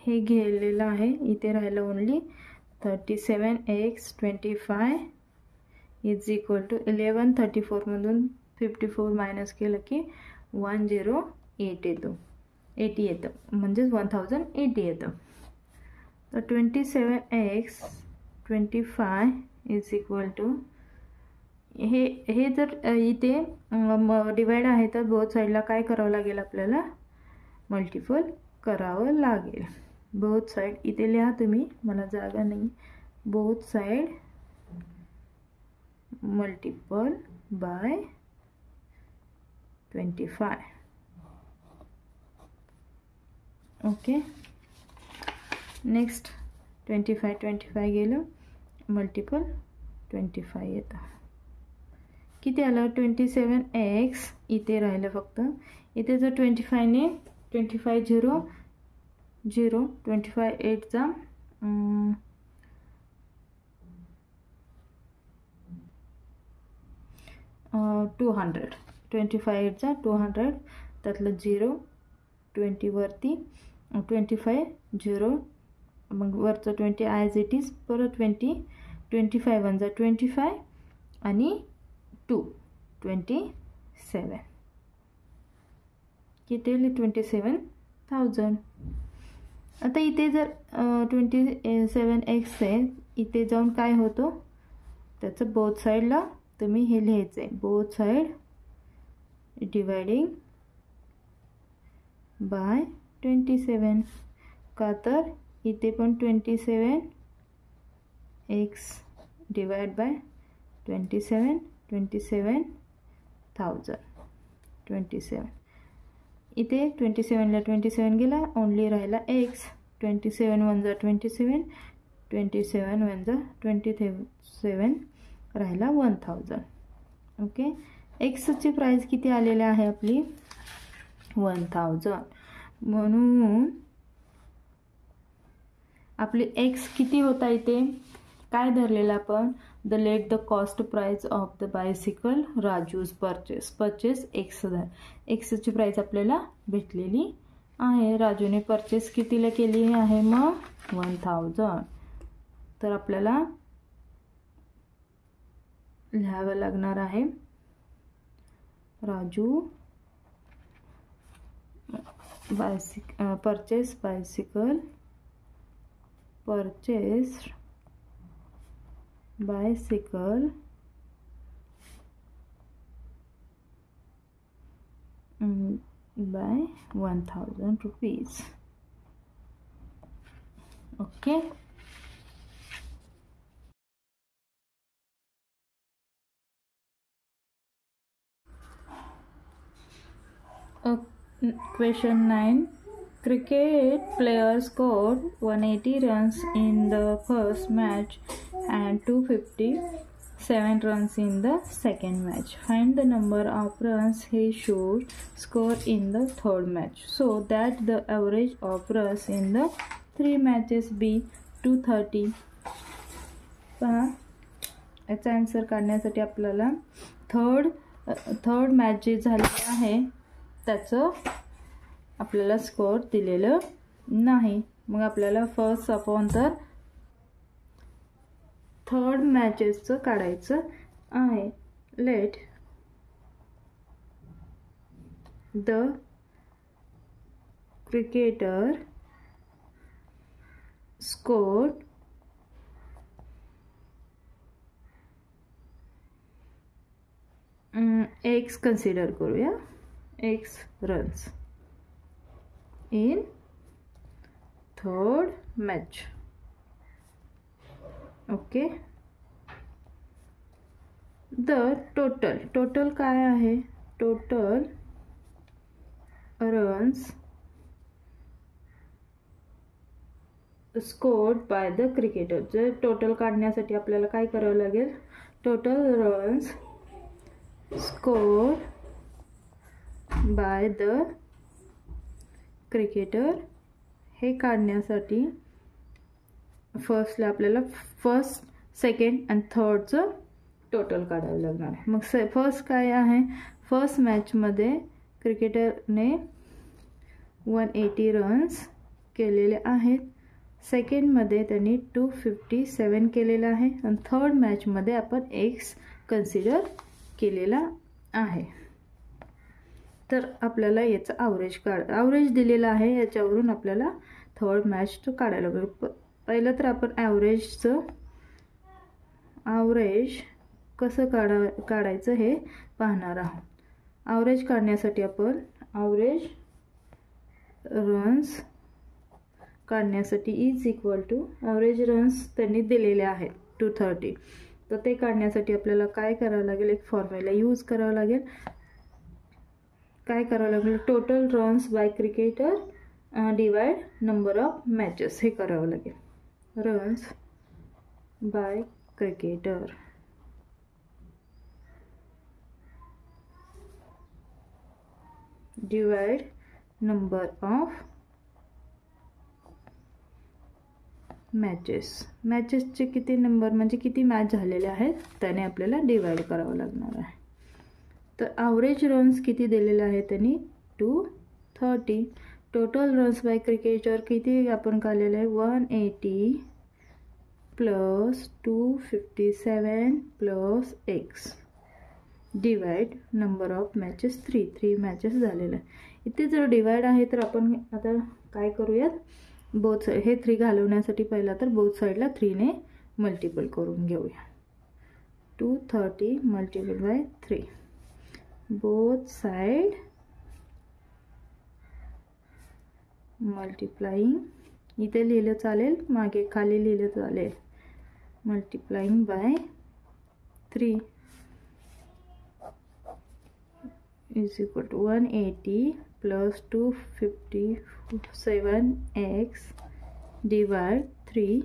हे घेतलेलं आहे. इथे राहिलं only 37x 25 is equal to 1134 मधून 54 मायनस केलं की 108 येतो 80 येतं म्हणजेच 1080 येतं. तर 27x 25 इज इक्वल टू हे जर इथे डिवाइड आहे तर बोथ साइडला काय करावं लागेल आपल्याला मल्टिपल करावं लागेल. बोथ साइड इथे लिहा तुम्ही मला जागा नाही. Both side multiple bye 25. Okay, next 25 गेलं मल्टिपल 25 येतं किती आलं 27x इथे राहिलं फक्त. इथे जर 25 ने 25 0 0 25 8 चा 200 25 8 चा 200 त्यातलं 0 20 वरती 25 0 मग वरचं 20 ॲज इट इज परत 20 25 1 जा 25 आणि 2 27 किती आले 27,000. आता इथे जर 27x आहे इथे जाऊन काय होतो त्याचं बोथ साइडला तुम्ही हे लिहायचं आहे बोथ साइड डिवाइडिंग बाय 27 का तर इथे पण 27 x डिवाइड बाय 27 27,000 27 इथे 27 ला 27 गेला ओनली राहिला x 27 1 जा 27 27 1 जा 27 राहिला 1000. ओके, x ची प्राइस किती आलेली आहे आपली 1000. म्हणून आपली x किती होता इथे काय धरलेला आपण the late the cost price of the bicycle Raju's purchase x ची प्राइस आपल्याला भेटलेली आहे. राजूने परचेस कितीला केली आहे मग 1000. तर आपल्याला लिहावं लागणार आहे Raju purchase bicycle by 1000 rupees. Okay, question 9. Cricket player scored 180 runs in the first match and 250 7 runs in the second match. Find the number of runs he should score in the third match so that the average of runs in the 3 matches be 230. पहा याचा answer काढण्यासाठी आपल्याला third match जे झालेली आहे त्याचं आपल्याला score दिलेलं नाही. मग आपल्याला फर्स्ट अपॉन तर थर्ड मॅचेसचं काढायचं आहे. Let the cricketer score x consider करूया, x runs in third match. Okay. The total काय आहे? Total runs scored by the cricketer. जर टोटल काढण्यासाठी आपल्याला काय करावं लागेल? Total runs scored by the cricketer हे काढण्यासाठी फर्स्टला आपल्याला फर्स्ट, सेकंड आणि थर्डचं टोटल काढावं लागणार आहे. मग फर्स्ट काय आहे? फर्स्ट मॅचमध्ये क्रिकेटरने 180 रन्स केलेले आहेत. सेकंडमध्ये त्यांनी 257 केलेलं आहे आणि थर्ड मॅचमध्ये आपण एक्स कन्सिडर केलेला आहे. तर आपल्याला याचं ॲव्हरेज दिलेलं आहे. याच्यावरून आपल्याला थर्ड मॅच तो काढायला लागेल. पहिलं तर आपण ॲव्हरेज कसं काढायचं हे पाहणार आहोत. ॲव्हरेज काढण्यासाठी आपण ॲव्हरेज रन्स काढण्यासाठी is equal to average runs त्यांनी दिलेले आहेत 230. तर ते काढण्यासाठी आपल्याला काय करावं लागेल? एक फॉर्म्युला यूज करावं लागेल. काय करावं लागेल? Total runs by cricketer divide number of matches हे करावं लागेल. Runs by cricketer divide number of मॅचेसचे किती नंबर म्हणजे किती मॅच झालेले आहेत त्याने आपल्याला डिवाइड करावं लागणार आहे. तर ॲव्हरेज रन्स किती दिलेले आहे त्यांनी? 230. टोटल रन्स बाय क्रिकेटर किती आपण काढलेलं आहे? 180 plus 257 plus x divide number of matches 3 matches झालेलं आहे. इथे जर डिवाइड आहे तर आपण आता काय करूयात? बोथ साईड हे 3 घालवण्यासाठी पहिला तर बोथ साईडला 3ने मल्टिपल करून घेऊया. 230 multiple by 3 both side multiplying. इथे लिहिलं चालेल, मागे खाली लिहिलं चालेल. Multiplying by 3 is equal to 180 plus 257x divide 3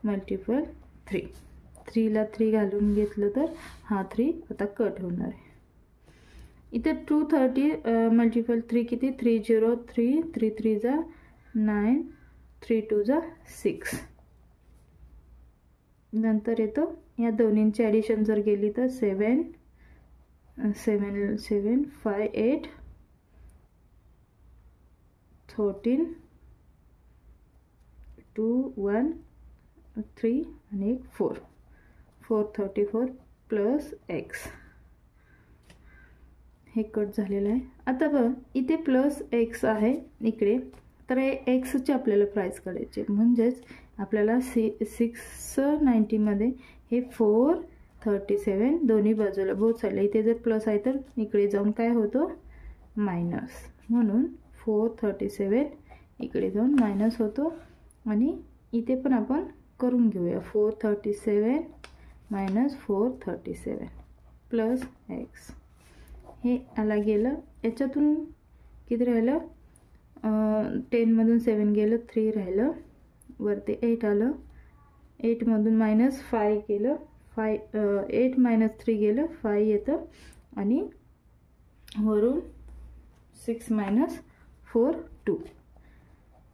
multiple 3. 3ला 3 घालून घेतलं तर हा 3 आता कट होणार आहे. इथे 230 मल्टिपल 3 किती? 303 3 3 जा 9 3 2 जा 6. नंतर येतो या दोन्हींची ॲडिशन जर केली तर 7 7 7 5 8 13 2 1 3 आणि 4 434 प्लस एक्स हे कट झालेलं आहे. आता बघ इथे प्लस एक्स आहे इकडे, तर हे एक्सचे आपल्याला प्राइस काढायचे. म्हणजेच आपल्याला 690 मध्ये हे 437 दोन्ही बाजूला बोथ साईडला. इथे जर प्लस आहे तर इकडे जाऊन काय होतो? मायनस. म्हणून 437 इकडे जाऊन मायनस होतो. आणि इथे पण आपण करून घेऊया 437 मायनस 437 प्लस एक्स. हे आला गेलं. याच्यातून किती राहिलं? 10 मधून 7 गेलं 3 राहिलं, वरती 8 आलं. 8 मधून मायनस 5 केलं 8 - 3 गेलं 5 येतं आणि वरून 6 - 4 2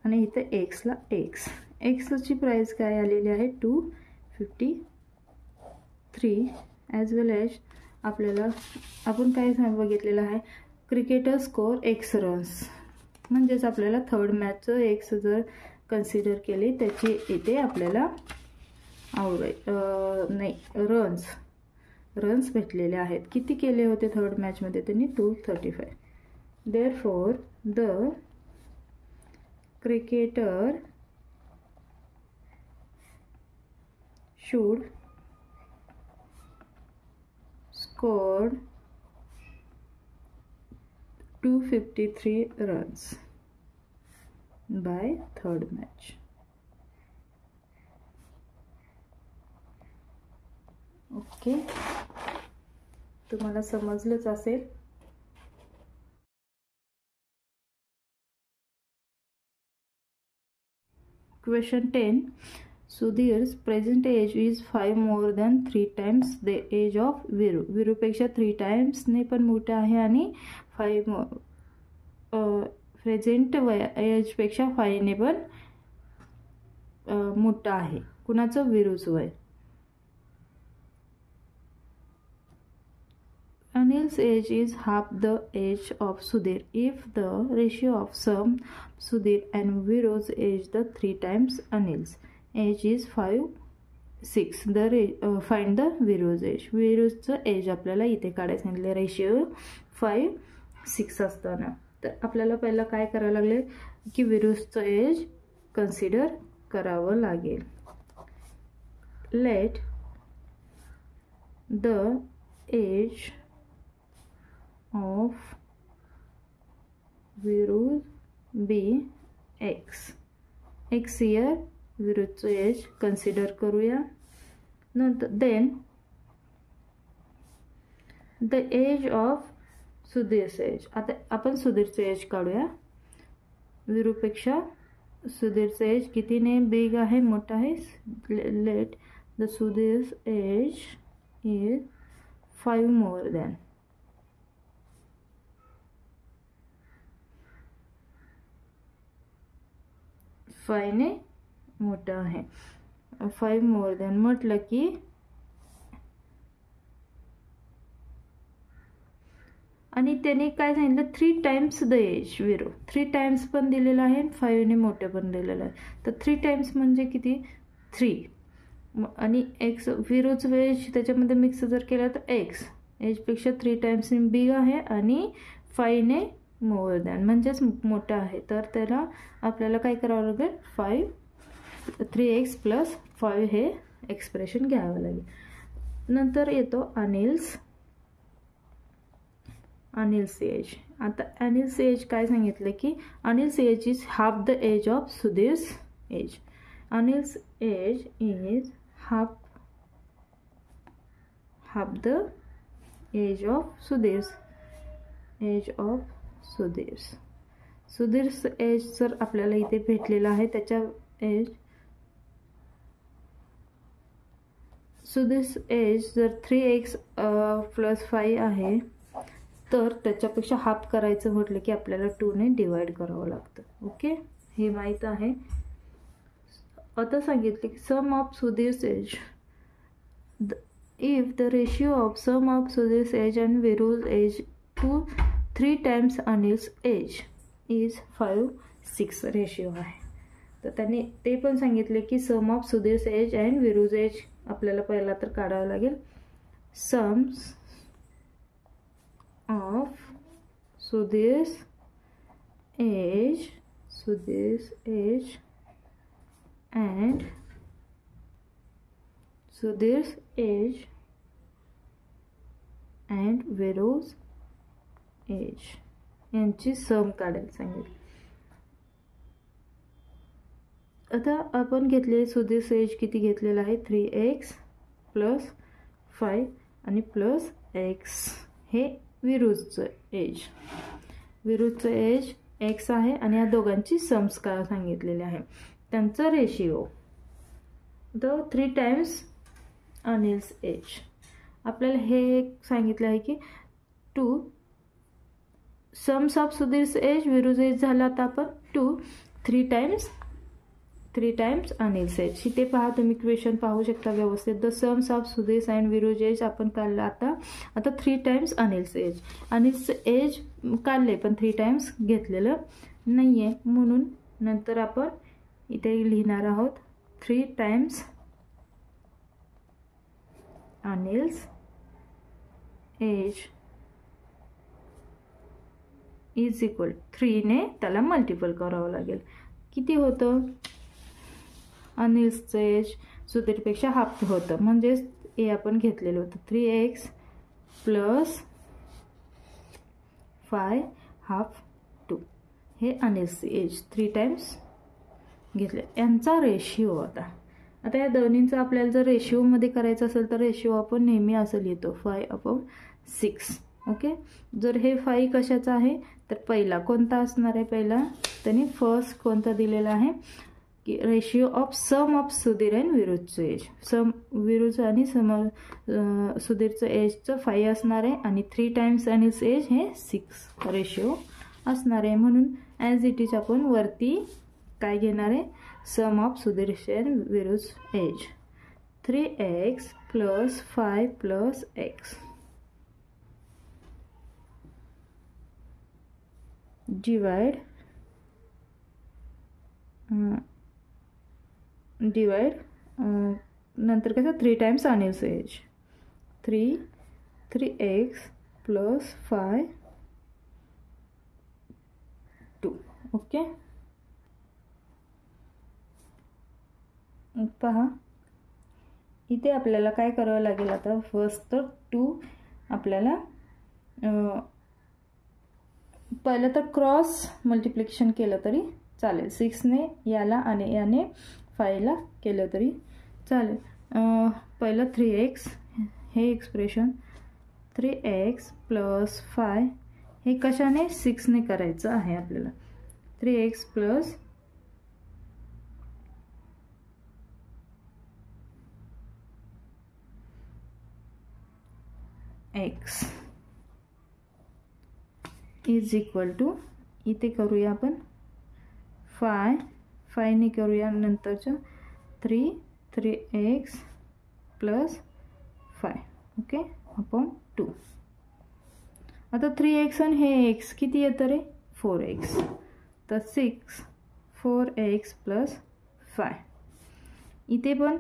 आणि इथं एक्सला एक्सची प्राईस काय आलेली आहे 253 ॲज वेल ॲज आपल्याला आपण काय बघितलेलं आहे क्रिकेटर स्कोअर एक्स रन्स म्हणजेच आपल्याला थर्ड मॅचचं एक्स जर कन्सिडर केली त्याची इथे आपल्याला रन्स भेटलेले आहेत. किती केले होते थर्ड मॅचमध्ये त्यांनी 235. Therefore the cricketer should score 253 runs by third match. Okay, तुम्हाला समजलंच असेल. Question 10. Sudhir's present age is 5 more than 3 times the age of Viru. विरूपेक्षा 3 times ने पण मोठा आहे आणि 5 प्रेझेंट एज पेक्षा 5 ने पण मोठा आहे. कुणाचं? विरूचं वय. Anil's age is half the age of Sudhir. If the ratio of sum Sudhir and Viru's age the 3 times Anil's age is 5, 6. Find the Viru's age. विरूचं एज आपल्याला इथे काढायचं सांगितलं. रेशिओ 5, 6 असताना तर आपल्याला पहिला काय करावं लागेल की विरूचं एज कन्सिडर करावं लागेल. Let the age of Viru be x year. विरूचं एज कन्सिडर करूया. नंतर देन द एज ऑफ सुधीरचं एज. आता आपण सुधीरचं एज काढूया. विरूपेक्षा सुधीरचं एज कितीने बिग आहे, मोठा आहे. Let the Sudhir's age is 5 more than 5 ने मोठा आहे. 5 more than म्हटलं की आणि त्याने काय सांगितलं 3 times the age. Viru 3 times पण दिलेलं आहे 5 ने मोठं पण दिलेलं आहे. तर 3 times म्हणजे किती 3 आणि एक्स विरूचं एज त्याच्यामध्ये मिक्स जर केला तर एक्स एजपेक्षा 3 times बिग आहे आणि 5 ने मोर दॅन म्हणजेच मोठा आहे. तर त्याला आपल्याला काय करावं लागेल 3x + 5 हे एक्सप्रेशन घ्यावं लागेल. नंतर येतो अनिल्स एज. आता अनिल्स एज काय सांगितलं की Anil's age is half the age of Sudhir's age. Anil's age is half the age of Sudhir's Sudhir's age जर आपल्याला इथे भेटलेला आहे त्याच्या एज सुधीर्स एज जर 3x + 5 आहे तर त्याच्यापेक्षा हाफ करायचं म्हटलं की आपल्याला 2 ने डिवाइड करावं लागतं. ओके, हे माहीत आहे. आता सांगितले की sum of Sudhir's age. If the ratio of sum of Sudhir's age and Viru's age to 3 times Anil's age is 5, 6 ratio आहे. तर त्यांनी ते पण सांगितले की sum of Sudhir's age and Viru's age आपल्याला पहिला तर काढावं लागेल. Sums of Sudhir's age and Sudhir's age and Viru's age यांची सम काढायला सांगितलं. आता आपण घेतले सुधीर्स एज किती घेतलेला आहे 3x + 5 आणि +x. हे विरूजचं एज x आहे आणि या दोघांची सम्स काय सांगितलेले आहे. त्यांचा ratio the 3 times Anil's age. आपल्याला हे सांगितलं आहे की 2 sums of Sudhir's age Viru's age झाला. आता आपण 2 3 टाइम्स अनिल्स एज. इथे पहा तुम्ही क्वेश्चन पाहू शकता व्यवस्थित. The sums of Sudhir's and Viru's age आपण काढलं. आता 3 times Anil's age. Anil's age काढले पण 3 टाइम्स घेतलेलं नाहीये, म्हणून नंतर आपण इथे लिहिणार आहोत 3 times Anil's age is equal 3 ने त्याला मल्टिपल करावं लागेल. किती होतं? अनिल्सचं एज सुधीरपेक्षा हाफ होतं, म्हणजेच हे आपण घेतलेलं होतं 3x प्लस 5 हाफ 2. हे अनिल्सचे एज 3 टाइम्स घेतले. यांचा रेशिओ आता या दोन्हींचा आपल्याला जर रेशिओमध्ये करायचं असेल तर रेशिओ आपण नेहमी असं लिहितो 5/6. ओके. जर हे 5 कशाचा आहे तर पहिला कोणता असणार आहे? पहिला त्यांनी फर्स्ट कोणता दिलेला आहे की ratio of sum of Sudhir and विरुजचं एज. सम विरुज आणि सुधीरचं एजचं 5 असणार आहे आणि 3 टाइम्स अनिल्स एज हे 6 रेशिओ असणार आहे. म्हणून ॲज इट इज आपण वरती काय घेणार आहे? Sum of Sudhir and Viru's age 3x plus 5 plus x divide नंतर कसं 3 times Anil's age 3x plus 5 2. Okay. पहा इथे आपल्याला काय करावं लागेल? आता फर्स्ट तर 2 आपल्याला पहिलं तर क्रॉस मल्टिप्लिकेशन केलं तरी चालेल. 6 ने याला आणि याने 5 ला केलं तरी चालेल. पहिलं 3x हे एक्सप्रेशन 3x प्लस 5 हे कशाने? 6 ने करायचं आहे आपल्याला. 3x plus x is equal to इथे करूया आपण 5 ने करूया नंतरच्या 3x प्लस 5. ओके. अपॉन 2. आता 3x आणि हे x किती येतं रे? 4x. तर 4x प्लस 5. इथे पण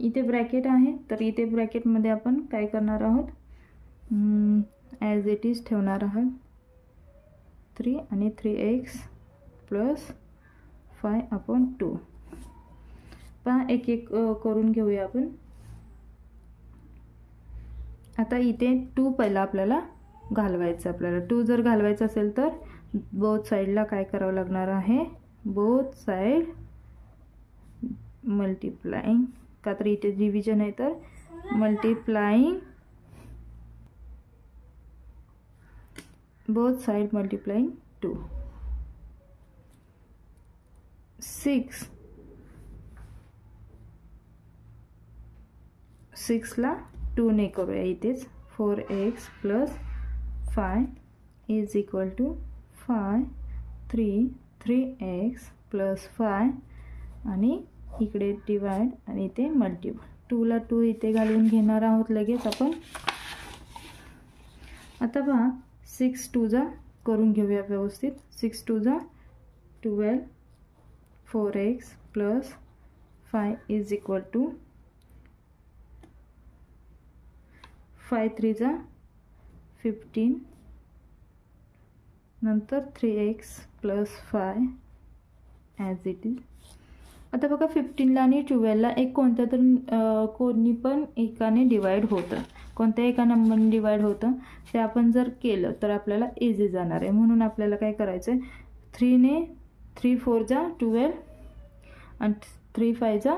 इथे ब्रॅकेट आहे तर इथे ब्रॅकेटमध्ये आपण काय करणार आहोत? ॲज इट इज ठेवणार आहोत 3 आणि 3x प्लस 5 अपॉन 2. पहा एक एक करून घेऊया आपण. आता इथे 2 पहिला आपल्याला घालवायचं. आपल्याला 2 जर घालवायचं असेल तर बोथ साईडला काय करावं लागणार आहे? Both side multiplying. का तर इथे डिव्हिजन आहे तर मल्टिप्लाइंग both side multiplying 2. 6 ला 2 ने करूया इथेच. 4x plus 5 is equal to 3x plus 5 आणि इकडे डिवाइड आणि इथे मल्टिप्लाय. 2 ला 2 इथे घालून घेणार आहोत लगेच आपण. आता पहा 6 2 जा करून घेऊया व्यवस्थित. 6 2 जा 12. 4x plus 5 is equal to 5 3 जा 15. नंतर 3x plus 5 as it is. आता बघा 15ला आणि 12ला एक कोणत्या तर कोणी पण एकाने डिवाइड होतं. कोणत्या एका नंबरने डिवाइड होतं ते आपण जर केलं तर आपल्याला इझी जाणार आहे. म्हणून आपल्याला काय करायचं आहे? 3 ने 3 4 जा 12 आणि 3 5 जा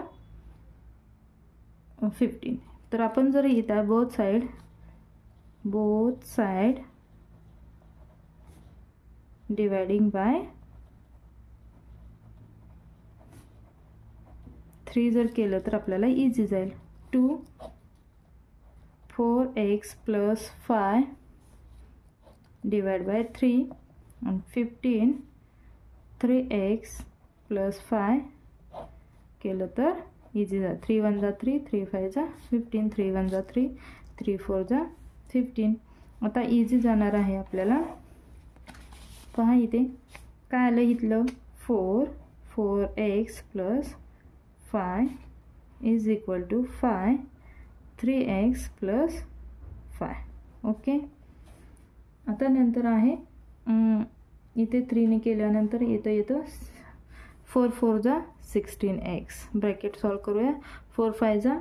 15. तर आपण जर इथं बोथ साइड डिवाइडिंग बाय 3 जर केलं तर आपल्याला इझी जाईल. 2 4x plus 5 divided by 3 and 15 3x plus 5 केलं तर इजी जा 3 1 जा 3 3 5 जा 15 3 1 जा 3 3 4 जा 15. आता इजी जाणार आहे आपल्याला. पहा इथे काय आलं इथलं 4x plus 5 is equal to 5 3x plus 5. Okay. आता नंतर आहे इथे 3 ने केल्यानंतर येतं 4 4 जा 16x. ब्रॅकेट सॉल्व करूया. 4 5 जा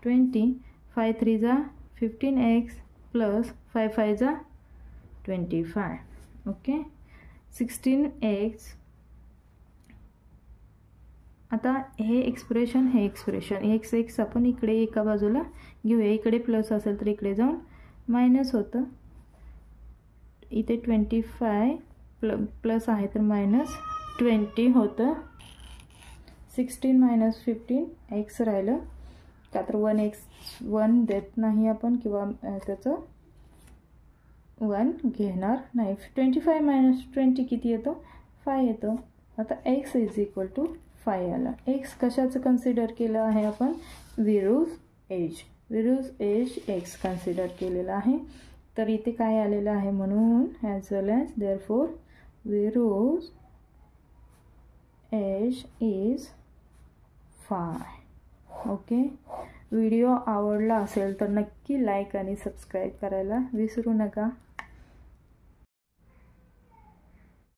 20 5 3 जा 15x प्लस 5 5 जा 25. ओके. 16x. आता हे एक्सप्रेशन x आपण इकडे एका बाजूला घेऊया. इकडे प्लस असेल तर इकडे जाऊन मायनस होतं. इथे 25 प्लस आहे तर मायनस 20 होतं. 16 मायनस 15 x राहिलं का तर 1 देत नाही आपण किंवा त्याचं 1 घेणार नाही. 25 मायनस 20 किती येतो 5 येतो. आता x इज इक्वल टू 5 आला. x कशाचं कन्सिडर केलं आहे आपण विरुज एज x कन्सिडर केलेला आहे. तर इथे काय आलेलं आहे म्हणून as well as therefore Viru's age is 5. Okay. Video आवडला असेल तर नक्की लाईक आणि सबस्क्राईब करायला विसरू नका.